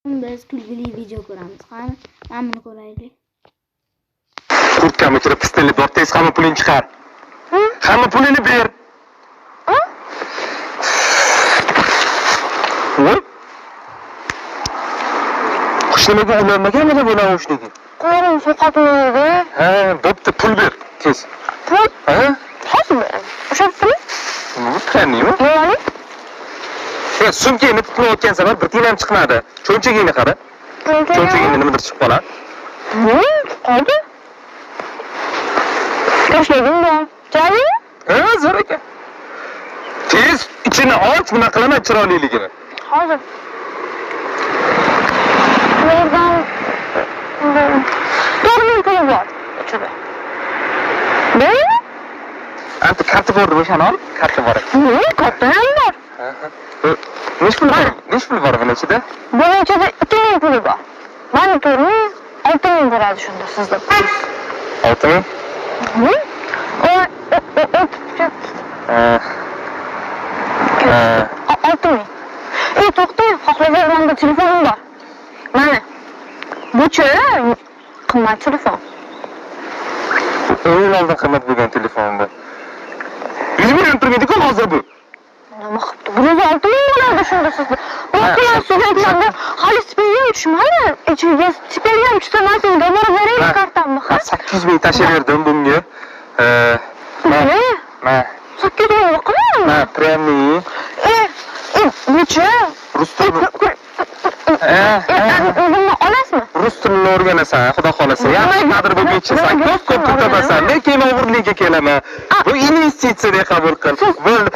Biz kulgili video ko'ramiz. Qani, mana buni ko'raylik. Kurtkami kirib pistolet bor, tez hamma pulingni chiqar. Hamma pulingni ber. Voy. Qushnimaga ulanmaganmi bu namushniki? Qo'lim soqatmaydi. Ha, bo'pti, pul ber, tez. Pul? Ha? Hozir. O'sha pul? Nima qilganingmi? Nima? Sumkangni tutib o'tgan safar bir tiyin ham chiqmadi. Cho'nchagingni qara. Cho'nchagingda nimadir chiqib qoladi. Qoldi? Tashladim bor. Joyi? Ha, zo'r ekan. Tez ichini och, buna qilaman chiroyliligini. Hozir. Yerdan 4,000 pul bor ichida. Nima? Anta karta bor deb o'shani ol, karta bor. Karta ham bor. Nech pul bor buni ichida? Buni ichida 2,000 pul bor. Mana 4,000, 6,000 bo'ladi shunda sizda. 6,000? To'xtang, xohlaganimda telefonim bor. Mana. Bu-chi qimmat telefon. O'yin oldin qimmat bo'lgan telefonda. 100 million turmaydi-ku hozir bu. Nima qilibdi? Buni 6,000 bo'ladi shunda sizda. O'qigan studentlarga hali stipendiya tushmadi. Ichiga stipendiya tushsa, men senga berib beraylik kartamni. 800 ming tashlaverdim bunga. Mana. 800 ming qilaman. Premni. Bu-chi? Rus tilini. O'zimni olasizmi? Rus tilini o'rganasan, xudo xolasa. Yaxshi qadr bo'lib yetishsan, ko'p pul topasan. Lekin men o'g'irlikka kelaman. Bu investitsiya deb qabul qil. Bo'ldi.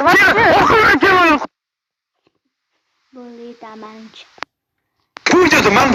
Bo'ldi, tamanch. Kim dedi men